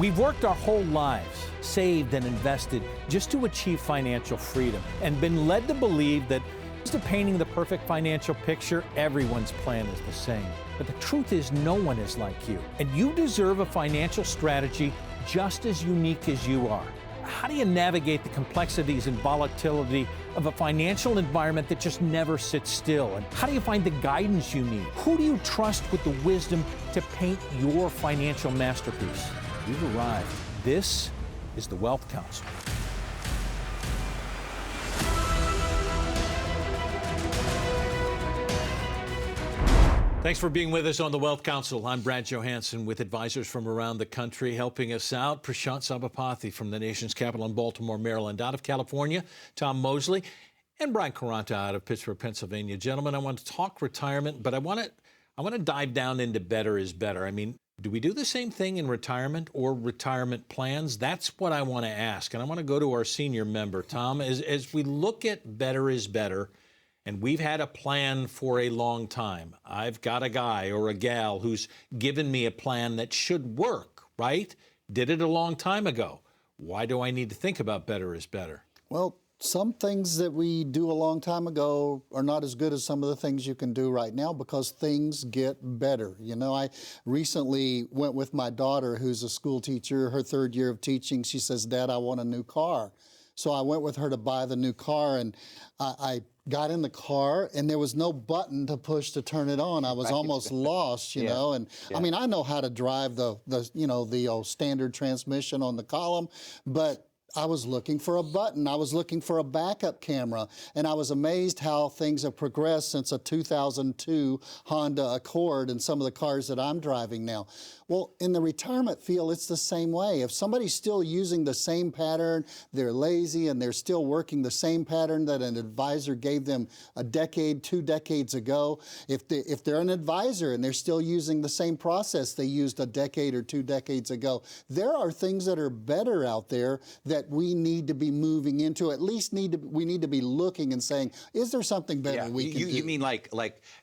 We've worked our whole lives, saved and invested just to achieve financial freedom, and been led to believe that instead of painting the perfect financial picture, everyone's plan is the same. But the truth is, no one is like you, and you deserve a financial strategy just as unique as you are. How do you navigate the complexities and volatility of a financial environment that just never sits still? And how do you find the guidance you need? Who do you trust with the wisdom to paint your financial masterpiece? You've arrived. This is the Wealth Council. Thanks for being with us on the Wealth Council. I'm Brad Johansson with advisors from around the country helping us out. Prashant Sabapathy from the nation's capital in Baltimore, Maryland. Out of California, Tom Mosley, and Brian Caranta out of Pittsburgh, Pennsylvania. Gentlemen, I want to talk retirement, but I want to dive down into better is better. I mean, do we do the same thing in retirement or retirement plans? That's what I want to ask. And I want to go to our senior member, Tom. As we look at better is better, and we've had a plan for a long time. I've got a guy or a gal who's given me a plan that should work, right? Did it a long time ago. Why do I need to think about better is better? Well, some things that we do a long time ago are not as good as some of the things you can do right now because things get better. You know, I recently went with my daughter, who's a school teacher, her third year of teaching. She says, "Dad, I want a new car." So I went with her to buy the new car, and I got in the car, and there was no button to push to turn it on. I was almost lost, you know. And I mean, I know how to drive the old standard transmission on the column, but I was looking for a button. I was looking for a backup camera, and I was amazed how things have progressed since a 2002 Honda Accord and some of the cars that I'm driving now. Well, in the retirement field, it's the same way. If somebody's still using the same pattern, they're lazy, and they're still working the same pattern that an advisor gave them a decade, 2 decades ago, if they're an advisor and they're still using the same process they used a decade or 2 decades ago, there are things that are better out there that we need to be moving into. At least we need to be looking and saying, is there something better we can do? You mean like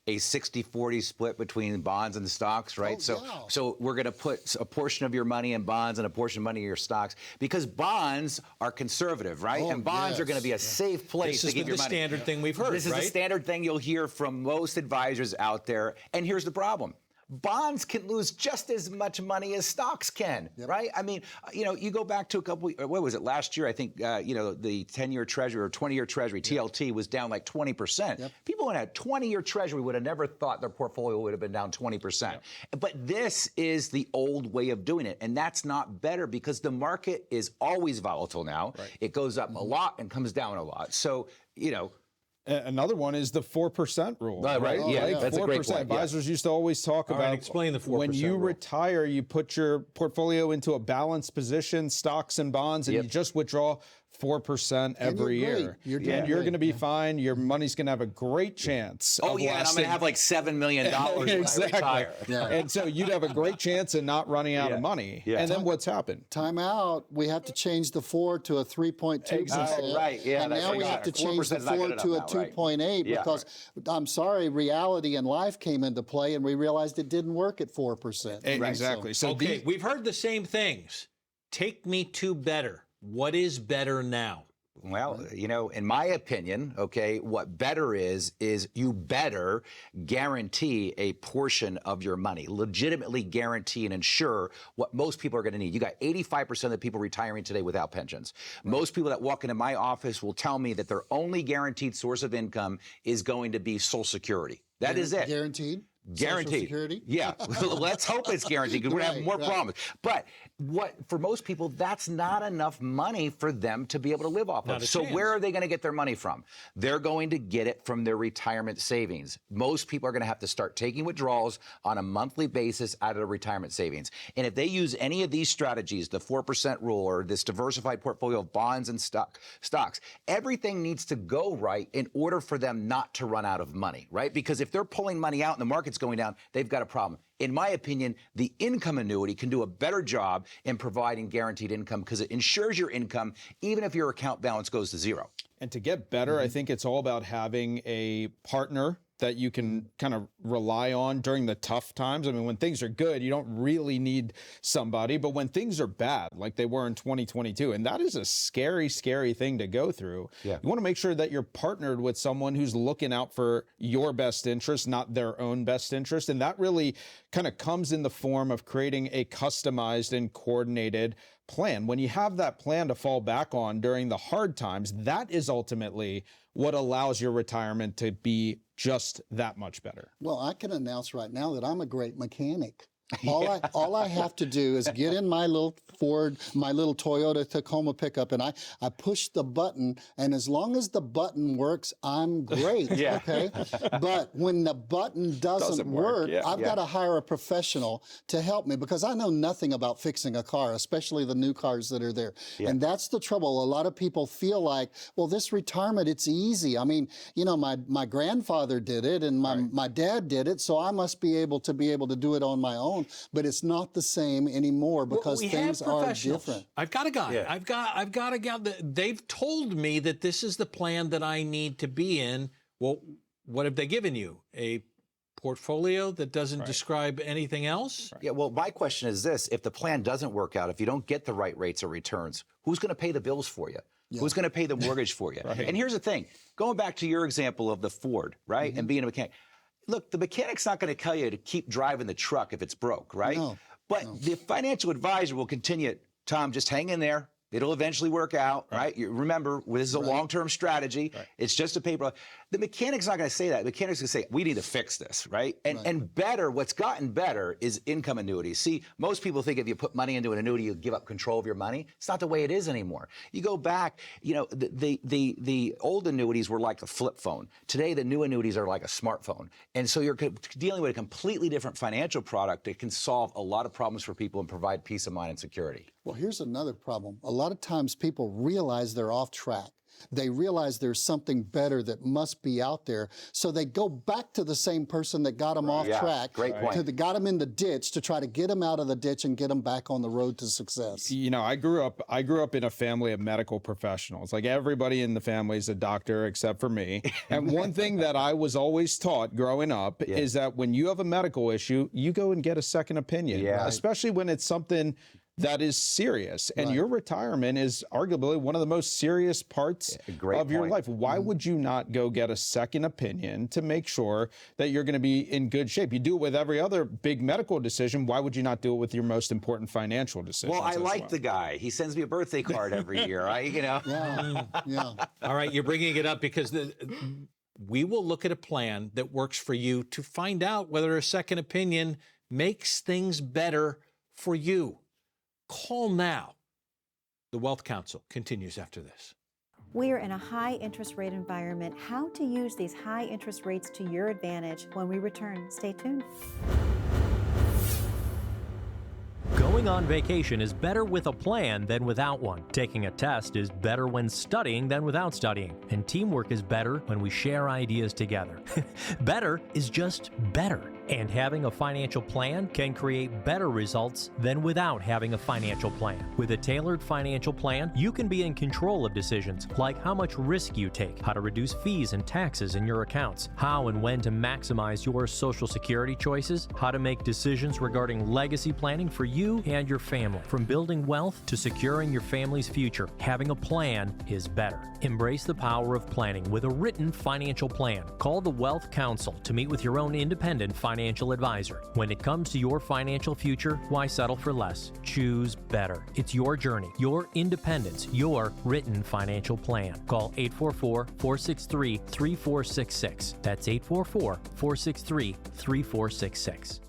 a 60-40 split between bonds and stocks, right? So we're going to put a portion of your money in bonds and a portion of money in your stocks, because bonds are conservative, right? And bonds are going to be a safe place to keep your money. This is the standard thing we've heard, This is the standard thing you'll hear from most advisors out there. And here's the problem. Bonds can lose just as much money as stocks can, right? I mean, you go back to what was it, last year? I think, the 10-year Treasury or 20-year Treasury, TLT, was down like 20%. People who had a 20-year Treasury would have never thought their portfolio would have been down 20%. But this is the old way of doing it, and that's not better because the market is always volatile now. It goes up a lot and comes down a lot. So, Another one is the 4% rule. Right. Yeah, that's 4%. A great point. Advisors used to always talk about. Explain the 4% when you rule. retire, you put your portfolio into a balanced position, stocks and bonds, and you just withdraw 4% every year. You're going to be fine. Your money's going to have a great chance. And I'm going to have like $7 million when I retire. And so you'd have a great chance of not running out of money. And then what's happened? Time out. We have to change the 4 to a 3.2%. Right. Yeah. And now we have to change the 4 to a 2.8 because, I'm sorry, reality and life came into play, and we realized it didn't work at 4%. Exactly. So we've heard the same things. Take me to better. What is better now? Well, in my opinion, what better is you better guarantee a portion of your money, legitimately guarantee and ensure what most people are going to need. You got 85% of the people retiring today without pensions. Most people that walk into my office will tell me that their only guaranteed source of income is going to be Social Security. That is it. Guaranteed? Guaranteed. Social Security? Yeah. Let's hope it's guaranteed because we're going to have more problems. But for most people, that's not enough money for them to be able to live off of. So where are they going to get their money from? They're going to get it from their retirement savings. Most people are going to have to start taking withdrawals on a monthly basis out of their retirement savings. And if they use any of these strategies, the 4% rule or this diversified portfolio of bonds and stocks, everything needs to go right in order for them not to run out of money, right? Because if they're pulling money out and the market's going down, they've got a problem. In my opinion, the income annuity can do a better job in providing guaranteed income because it ensures your income even if your account balance goes to zero. And to get better, I think it's all about having a partner that you can kind of rely on during the tough times. I mean, when things are good, you don't really need somebody, but when things are bad, like they were in 2022, and that is a scary, scary thing to go through. You want to make sure that you're partnered with someone who's looking out for your best interest, not their own best interest. And that really kind of comes in the form of creating a customized and coordinated plan. When you have that plan to fall back on during the hard times, that is ultimately what allows your retirement to be just that much better. Well, I can announce right now that I'm a great mechanic. All I have to do is get in my little my little Toyota Tacoma pickup, and I push the button, and as long as the button works, I'm great. Okay. But when the button doesn't work, I've got to hire a professional to help me, because I know nothing about fixing a car, especially the new cars that are there. And that's the trouble. A lot of people feel like, well, this retirement, it's easy. I mean, you know, my grandfather did it, and my dad did it, so I must be able to do it on my own. But it's not the same anymore, because things are different. I've got a guy. I've got a guy that they've told me that this is the plan that I need to be in. Well, what have they given you? A portfolio that doesn't describe anything else? Yeah, well, my question is this. If the plan doesn't work out, if you don't get the right rates or returns, who's going to pay the bills for you? Who's going to pay the mortgage for you? And here's the thing. Going back to your example of the Ford, right, and being a mechanic. Look, the mechanic's not going to tell you to keep driving the truck if it's broke, right? But the financial advisor will continue, Tom, just hang in there. It'll eventually work out, right? You remember, this is a long-term strategy. It's just a paper. The mechanic's not going to say that. The mechanic's going to say, we need to fix this, right? And better, what's gotten better is income annuities. See, most people think if you put money into an annuity, you give up control of your money. It's not the way it is anymore. You go back, you know, the old annuities were like a flip phone. Today, the new annuities are like a smartphone. And so you're dealing with a completely different financial product that can solve a lot of problems for people and provide peace of mind and security. Well, here's another problem. A lot of times people realize they're off track. They realize there's something better that must be out there. So they go back to the same person that got them off track. Great point. Got them in the ditch to try to get them out of the ditch and get them back on the road to success. You know, I grew up in a family of medical professionals. Like, everybody in the family is a doctor except for me. And one thing that I was always taught growing up is that when you have a medical issue, you go and get a second opinion, especially when it's something that is serious. And your retirement is arguably one of the most serious parts of your life. Why would you not go get a second opinion to make sure that you're going to be in good shape? You do it with every other big medical decision. Why would you not do it with your most important financial decisions? Well, I like the guy. He sends me a birthday card every year, right? You know? All right, you're bringing it up because we will look at a plan that works for you to find out whether a second opinion makes things better for you. Call now. The Wealth Council continues after this. We are in a high interest rate environment. How to use these high interest rates to your advantage. When we return, stay tuned. Going on vacation is better with a plan than without one. Taking a test is better when studying than without studying. And teamwork is better when we share ideas together. Better is just better. And having a financial plan can create better results than without having a financial plan. With a tailored financial plan, you can be in control of decisions like how much risk you take, how to reduce fees and taxes in your accounts, how and when to maximize your Social Security choices, how to make decisions regarding legacy planning for you and your family. From building wealth to securing your family's future, having a plan is better. Embrace the power of planning with a written financial plan. Call the Wealth Council to meet with your own independent financial advisor. When it comes to your financial future, why settle for less? Choose better. It's your journey, your independence, your written financial plan. Call 844-463-3466. That's 844-463-3466.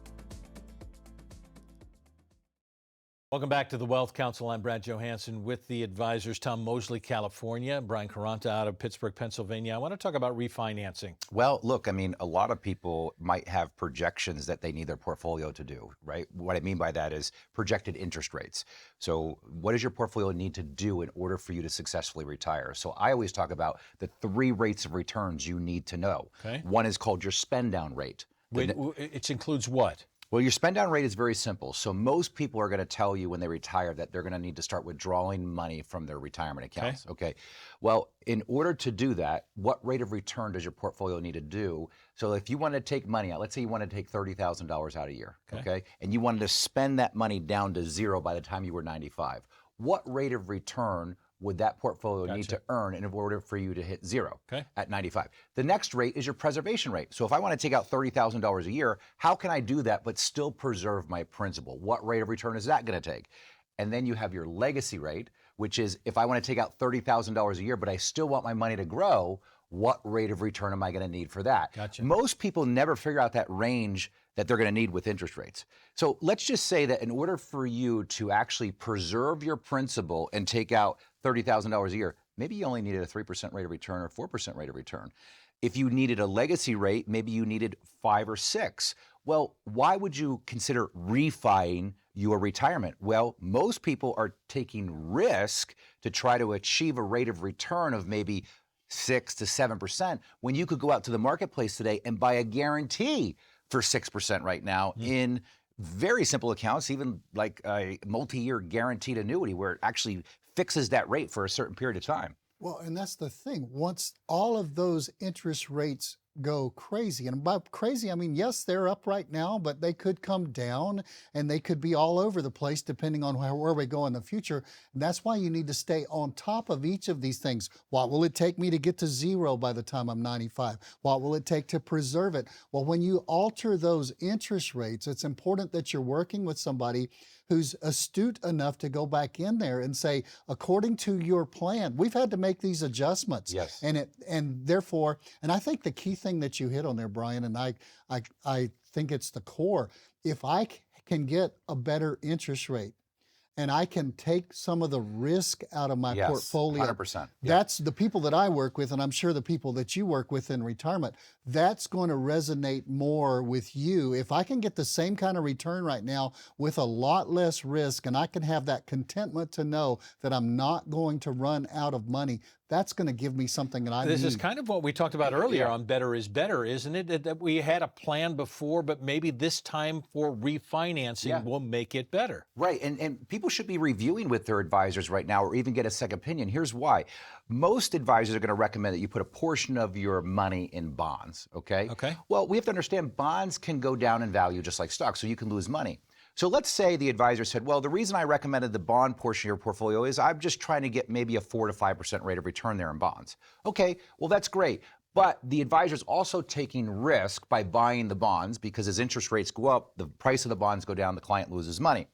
Welcome back to the Wealth Council. I'm Brad Johansson with the advisors, Tom Mosley, California, Brian Caranta out of Pittsburgh, Pennsylvania. I want to talk about refinancing. Well, look, I mean, a lot of people might have projections that they need their portfolio to do, right? What I mean by that is projected interest rates. So what does your portfolio need to do in order for you to successfully retire? So I always talk about the 3 rates of returns you need to know. Okay. One is called your spend down rate. Wait, it includes what? Well, your spend down rate is very simple. So most people are going to tell you when they retire that they're going to need to start withdrawing money from their retirement accounts. Okay. Well, in order to do that, what rate of return does your portfolio need to do? So if you want to take money out, let's say you want to take $30,000 out a year, okay? And you wanted to spend that money down to zero by the time you were 95. What rate of return would that portfolio need to earn in order for you to hit zero at 95? The next rate is your preservation rate. So if I want to take out $30,000 a year, how can I do that but still preserve my principal? What rate of return is that going to take? And then you have your legacy rate, which is if I want to take out $30,000 a year, but I still want my money to grow, what rate of return am I going to need for that? Most people never figure out that range that they're going to need with interest rates. So let's just say that in order for you to actually preserve your principal and take out $30,000 a year, maybe you only needed a 3% rate of return or 4% rate of return. If you needed a legacy rate, maybe you needed 5 or 6. Well, why would you consider refining your retirement? Well, most people are taking risk to try to achieve a rate of return of maybe 6 to 7% when you could go out to the marketplace today and buy a guarantee for 6% right now in very simple accounts, even like a multi-year guaranteed annuity where it actually fixes that rate for a certain period of time. Well, and that's the thing. Once all of those interest rates go crazy, and by crazy, I mean, yes, they're up right now, but they could come down and they could be all over the place depending on where we go in the future. And that's why you need to stay on top of each of these things. What will it take me to get to zero by the time I'm 95? What will it take to preserve it? Well, when you alter those interest rates, it's important that you're working with somebody who's astute enough to go back in there and say, according to your plan, we've had to make these adjustments. Yes. And therefore, and I think the key thing that you hit on there, Brian, and I think it's the core. If I can get a better interest rate and I can take some of the risk out of my portfolio. 100%. That's the people that I work with, and I'm sure the people that you work with in retirement, that's going to resonate more with you. If I can get the same kind of return right now with a lot less risk, and I can have that contentment to know that I'm not going to run out of money, that's going to give me something that I need. This is kind of what we talked about earlier on better is better, isn't it? That we had a plan before, but maybe this time for refinancing will make it better. Right, and people should be reviewing with their advisors right now or even get a second opinion. Here's why. Most advisors are going to recommend that you put a portion of your money in bonds, okay? Well, we have to understand bonds can go down in value just like stocks, so you can lose money. So let's say the advisor said, well, the reason I recommended the bond portion of your portfolio is I'm just trying to get maybe a 4 to 5% rate of return there in bonds. Okay, well, that's great. But the advisor's also taking risk by buying the bonds because as interest rates go up, the price of the bonds go down, the client loses money.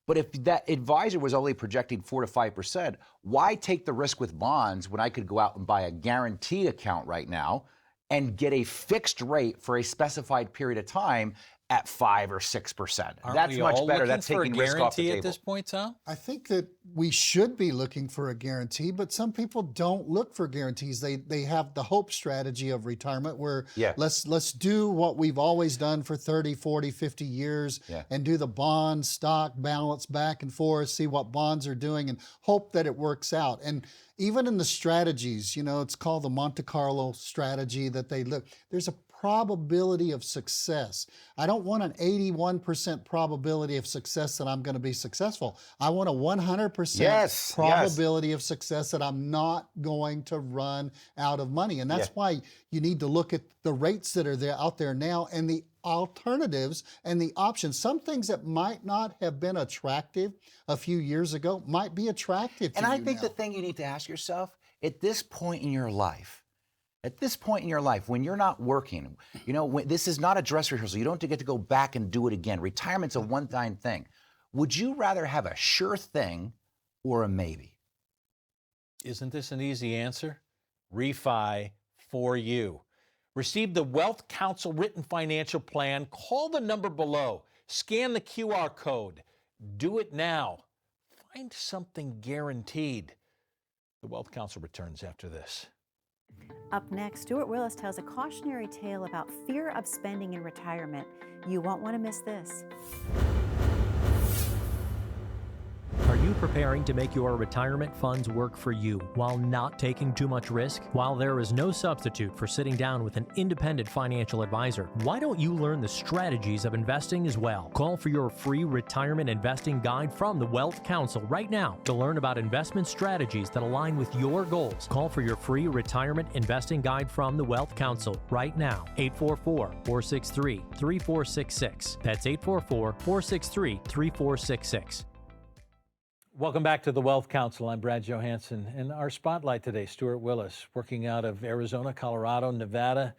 But if that advisor was only projecting 4 to 5%, why take the risk with bonds when I could go out and buy a guaranteed account right now and get a fixed rate for a specified period of time at 5 or 6%? That's much better. That's taking risk off the table. At this point, Tom? I think that we should be looking for a guarantee, but some people don't look for guarantees. They have the hope strategy of retirement where let's do what we've always done for 30, 40, 50 years and do the bond stock balance back and forth, see what bonds are doing and hope that it works out. And even in the strategies, you know, it's called the Monte Carlo strategy that they look, there's a probability of success. I don't want an 81% probability of success that I'm going to be successful. I want a 100% probability of success that I'm not going to run out of money. And that's why you need to look at the rates that are out there now and the alternatives and the options. Some things that might not have been attractive a few years ago might be attractive to you now. And I think the thing you need to ask yourself at this point in your life, when you're not working, you know, when, this is not a dress rehearsal. You don't get to go back and do it again. Retirement's a one-time thing. Would you rather have a sure thing or a maybe? Isn't this an easy answer? Refi for you. Receive the Wealth Counsel written financial plan. Call the number below. Scan the QR code. Do it now. Find something guaranteed. The Wealth Counsel returns after this. Up next, Stuart Willis tells a cautionary tale about fear of spending in retirement. You won't want to miss this. Are you you preparing to make your retirement funds work for you while not taking too much risk? While there is no substitute for sitting down with an independent financial advisor, why don't you learn the strategies of investing as well? Call for your free retirement investing guide from the Wealth Council right now to learn about investment strategies that align with your goals. Call for your free retirement investing guide from the Wealth Council right now. 844-463-3466. That's 844-463-3466. Welcome back to the Wealth Council. I'm Brad Johansson. And our spotlight today, Stuart Willis, working out of Arizona, Colorado, Nevada.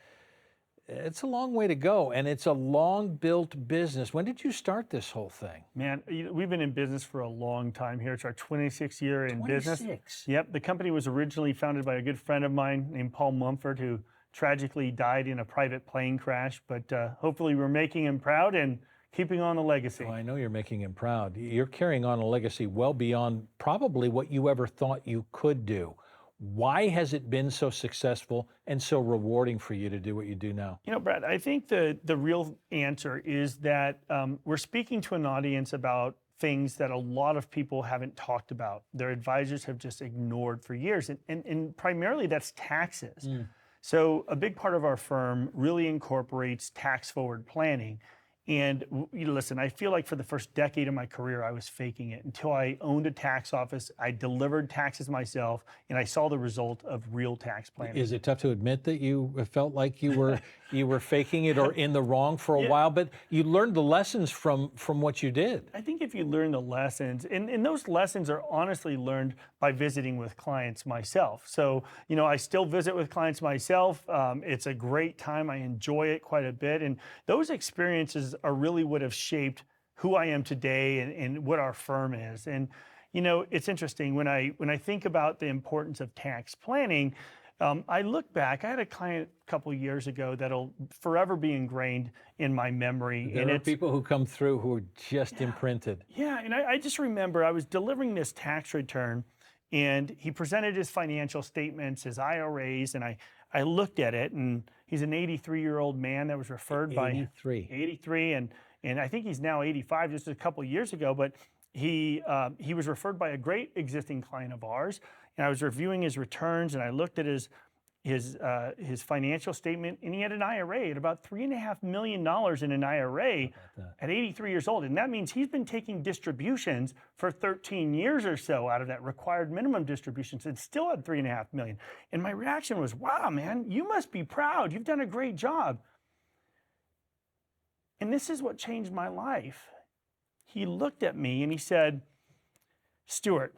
It's a long way to go, and it's a long-built business. When did you start this whole thing? Man, we've been in business for a long time here. It's our 26th year in business. 26? Yep. The company was originally founded by a good friend of mine named Paul Mumford, who tragically died in a private plane crash. But hopefully we're making him proud and keeping on the legacy. Oh, I know you're making him proud. You're carrying on a legacy well beyond probably what you ever thought you could do. Why has it been so successful and so rewarding for you to do what you do now? You know, Brad, I think the real answer is that we're speaking to an audience about things that a lot of people haven't talked about. Their advisors have just ignored for years. And primarily that's taxes. So a big part of our firm really incorporates tax forward planning. And listen, I feel like for the first decade of my career, I was faking it until I owned a tax office. I delivered taxes myself, and I saw the result of real tax planning. Is it tough to admit that you felt like you were faking it or in the wrong for a while? But you learned the lessons from what you did. I think if you learn the lessons, and those lessons are honestly learned by visiting with clients myself. So, you know, I still visit with clients myself. It's a great time. I enjoy it quite a bit. And those experiences are really what have shaped who I am today and what our firm is. And, you know, it's interesting when I think about the importance of tax planning, I look back, I had a client a couple of years ago that'll forever be ingrained in my memory. There are people who come through who are just imprinted. Yeah, and I just remember I was delivering this tax return and he presented his financial statements, his IRAs, and I looked at it, and he's an 83-year-old man that was referred by 83, and I think he's now 85, just a couple of years ago. But he was referred by a great existing client of ours, and I was reviewing his returns, and I looked at his financial statement, and he had an IRA at about $3.5 million in an IRA at 83 years old. And that means he's been taking distributions for 13 years or so out of that required minimum distributions and still had $3.5 million. And my reaction was, wow, man, you must be proud. You've done a great job. And this is what changed my life. He looked at me and he said, Stuart,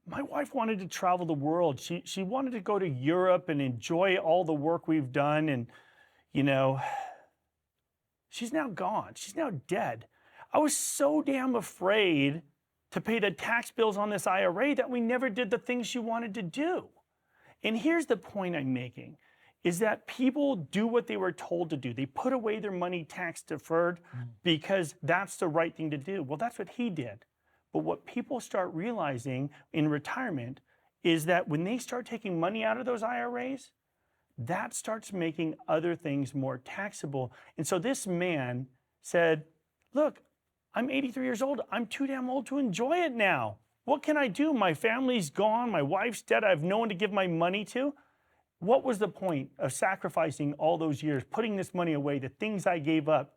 my wife wanted to travel the world. She wanted to go to Europe and enjoy all the work we've done. And, you know, she's now gone. She's now dead. I was so damn afraid to pay the tax bills on this IRA that we never did the things she wanted to do. And here's the point I'm making, is that people do what they were told to do. They put away their money tax deferred because that's the right thing to do. Well, that's what he did. But what people start realizing in retirement is that when they start taking money out of those IRAs, that starts making other things more taxable. And so this man said, look, I'm 83 years old. I'm too damn old to enjoy it now. What can I do? My family's gone. My wife's dead. I have no one to give my money to. What was the point of sacrificing all those years, putting this money away, the things I gave up,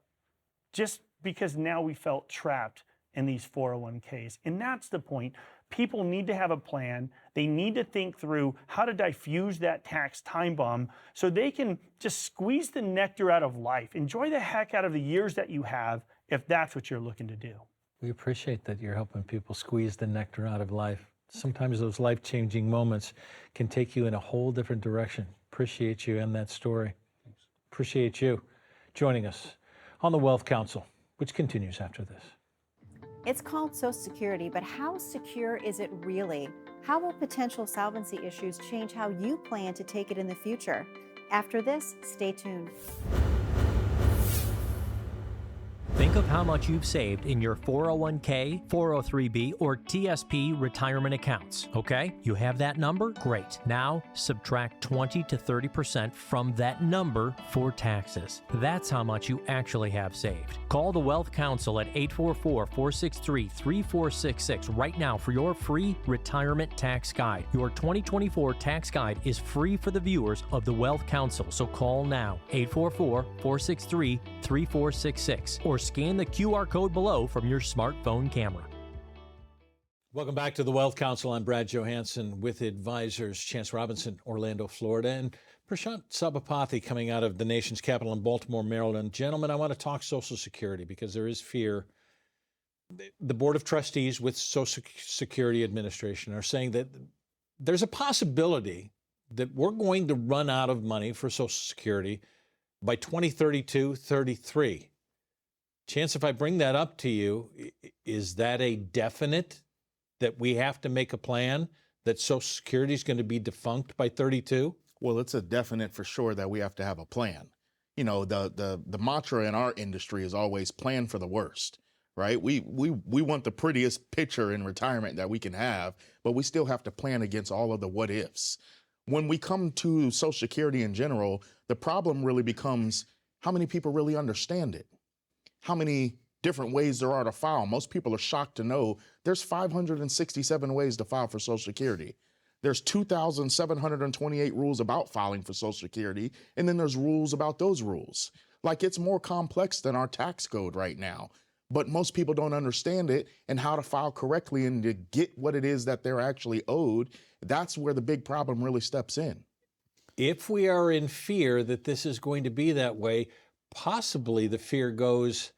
just because now we felt trapped in these 401ks? And that's the point. People need to have a plan. They need to think through how to diffuse that tax time bomb so they can just squeeze the nectar out of life. Enjoy the heck out of the years that you have if that's what you're looking to do. We appreciate that you're helping people squeeze the nectar out of life. Sometimes those life-changing moments can take you in a whole different direction. Appreciate you and that story. Thanks. Appreciate you joining us on the Wealth Council, which continues after this. It's called Social Security, but how secure is it really? How will potential solvency issues change how you plan to take it in the future? After this, stay tuned. Think of how much you've saved in your 401k, 403b, or TSP retirement accounts, okay? You have that number? Great. Now, subtract 20 to 30% from that number for taxes. That's how much you actually have saved. Call the Wealth Council at 844-463-3466 right now for your free retirement tax guide. Your 2024 tax guide is free for the viewers of the Wealth Council, so call now, 844-463-3466, or scan the QR code below from your smartphone camera. Welcome back to the Wealth Council. I'm Brad Johansson with advisors Chance Robinson, Orlando, Florida, and Prashant Sabapathy coming out of the nation's capital in Baltimore, Maryland. Gentlemen, I want to talk Social Security because there is fear. The Board of Trustees with Social Security Administration are saying that there's a possibility that we're going to run out of money for Social Security by 2032-33. Chance, if I bring that up to you, is that a definite that we have to make a plan that Social Security is going to be defunct by 32? Well, it's a definite for sure that we have to have a plan. You know, the mantra in our industry is always plan for the worst, right? We want the prettiest picture in retirement that we can have, but we still have to plan against all of the what ifs. When we come to Social Security in general, the problem really becomes how many people really understand it. How many different ways there are to file. Most people are shocked to know there's 567 ways to file for Social Security. There's 2,728 rules about filing for Social Security, and then there's rules about those rules. Like, it's more complex than our tax code right now, but most people don't understand it and how to file correctly and to get what it is that they're actually owed. That's where the big problem really steps in. If we are in fear that this is going to be that way, possibly the fear goes,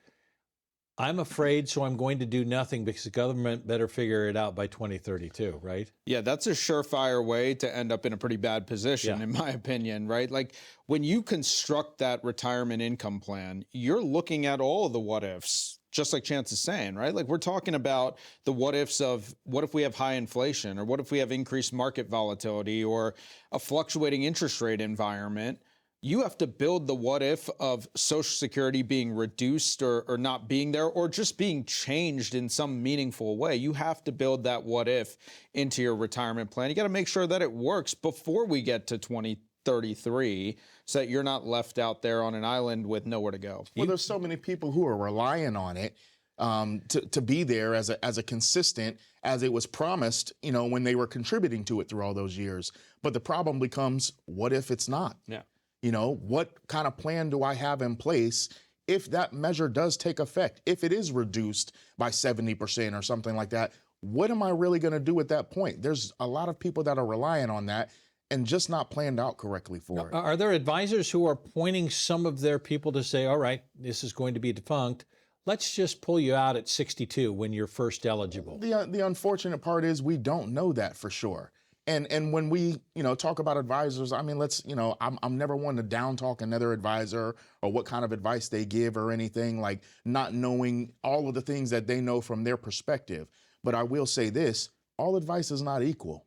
I'm afraid, so I'm going to do nothing because the government better figure it out by 2032, right? Yeah, that's a surefire way to end up in a pretty bad position, in my opinion, right? Like, when you construct that retirement income plan, you're looking at all of the what ifs, just like Chance is saying, right? Like, we're talking about the what ifs of what if we have high inflation, or what if we have increased market volatility, or a fluctuating interest rate environment. You have to build the what if of Social Security being reduced or not being there, or just being changed in some meaningful way. You have to build that what if into your retirement plan. You got to make sure that it works before we get to 2033 so that you're not left out there on an island with nowhere to go. Well, there's so many people who are relying on it to be there as a consistent as it was promised, you know, when they were contributing to it through all those years. But the problem becomes, what if it's not? Yeah. You know, what kind of plan do I have in place if that measure does take effect? If it is reduced by 70% or something like that, what am I really going to do at that point? There's a lot of people that are relying on that and just not planned out correctly for it. Are there advisors who are pointing some of their people to say, all right, this is going to be defunct, let's just pull you out at 62 when you're first eligible? The unfortunate part is we don't know that for sure. And when we, you know, talk about advisors, I mean, let's, you know, I'm never one to down talk another advisor or what kind of advice they give or anything, like not knowing all of the things that they know from their perspective. But I will say this, all advice is not equal.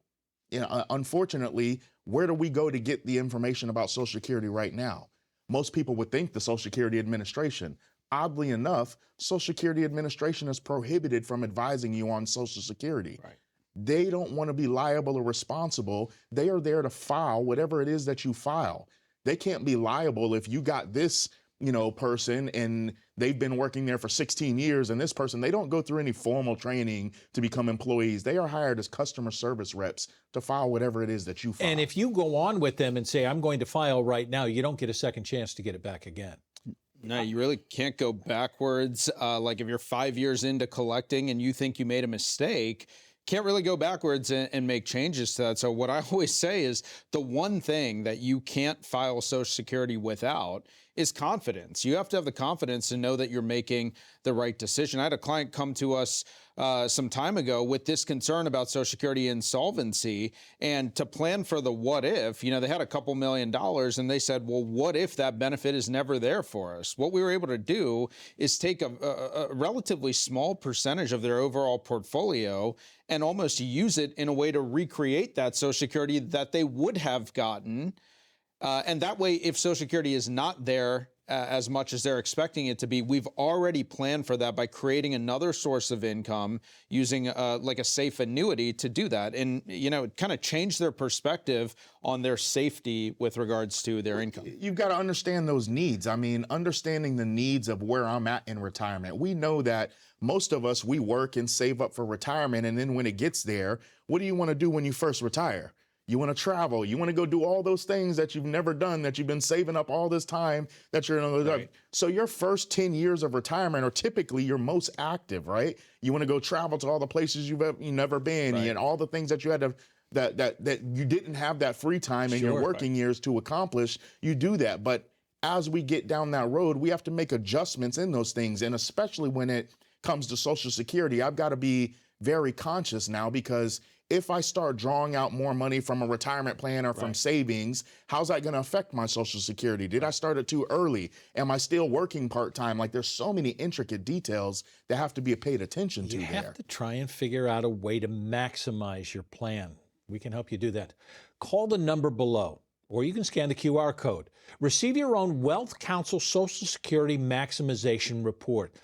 You know, unfortunately, where do we go to get the information about Social Security right now? Most people would think the Social Security Administration. Oddly enough, Social Security Administration is prohibited from advising you on Social Security. Right. They don't want to be liable or responsible. They are there to file whatever it is that you file. They can't be liable if you got this, you know, person and they've been working there for 16 years and this person, they don't go through any formal training to become employees. They are hired as customer service reps to file whatever it is that you file. And if you go on with them and say, I'm going to file right now, you don't get a second chance to get it back again. No, you really can't go backwards. Like, if you're 5 years into collecting and you think you made a mistake, can't really go backwards and make changes to that. So what I always say is the one thing that you can't file Social Security without is confidence. You have to have the confidence to know that you're making the right decision. I had a client come to us some time ago with this concern about Social Security insolvency, and to plan for the what if, you know, they had a couple $1 million and they said, well, what if that benefit is never there for us? What we were able to do is take a relatively small percentage of their overall portfolio and almost use it in a way to recreate that Social Security that they would have gotten. And that way, if Social Security is not there as much as they're expecting it to be. We've already planned for that by creating another source of income using like a safe annuity to do that. And, you know, kind of change their perspective on their safety with regards to their income. You've got to understand those needs. I mean, understanding the needs of where I'm at in retirement. We know that most of us, we work and save up for retirement. And then when it gets there, what do you want to do when you first retire? You want to travel. You want to go do all those things that you've never done, that you've been saving up all this time that you're going to do. So your first 10 years of retirement are typically your most active, right? You want to go travel to all the places you've never been, and all the things that you had to, that you didn't have that free time in your working years to accomplish. You do that. But as we get down that road, we have to make adjustments in those things. And especially when it comes to Social Security, I've got to be very conscious now, because if I start drawing out more money from a retirement plan or from savings, how's that going to affect my Social Security? Did I start it too early? Am I still working part-time? Like, there's so many intricate details that have to be paid attention to there. You have to try and figure out a way to maximize your plan. We can help you do that. Call the number below, or you can scan the QR code. Receive your own Wealth Counsel Social Security Maximization Report.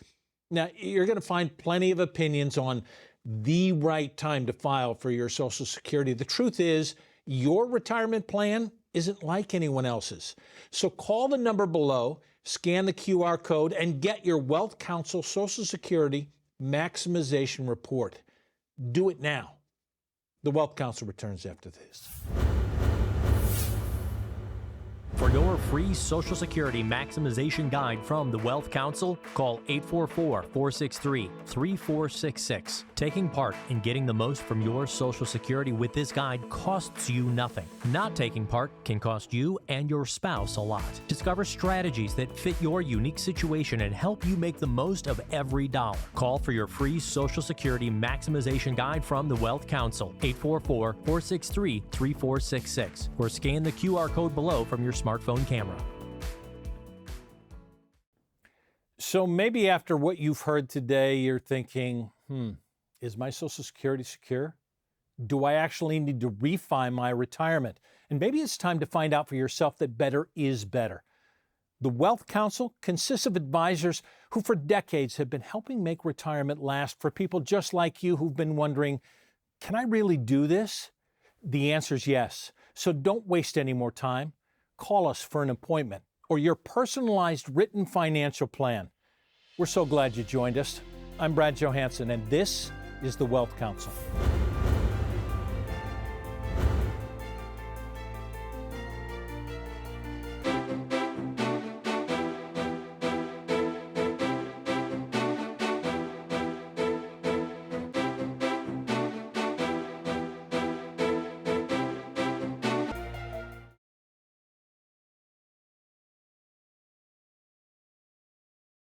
Now, you're going to find plenty of opinions on the right time to file for your Social Security. The truth is, your retirement plan isn't like anyone else's. So call the number below, scan the QR code, and get your Wealth Counsel Social Security Maximization Report. Do it now. The Wealth Counsel returns after this. For your free Social Security maximization guide from the Wealth Counsel, call 844-463-3466. Taking part in getting the most from your Social Security with this guide costs you nothing. Not taking part can cost you and your spouse a lot. Discover strategies that fit your unique situation and help you make the most of every dollar. Call for your free Social Security maximization guide from the Wealth Counsel, 844-463-3466, or scan the QR code below from your smartphone camera. So maybe after what you've heard today, you're thinking, is my Social Security secure? Do I actually need to refi my retirement? And maybe it's time to find out for yourself that better is better. The Wealth Counsel consists of advisors who for decades have been helping make retirement last for people just like you who've been wondering, can I really do this? The answer is yes. So don't waste any more time. Call us for an appointment or your personalized written financial plan. We're so glad you joined us. I'm Brad Johansson, and this is the Wealth Counsel.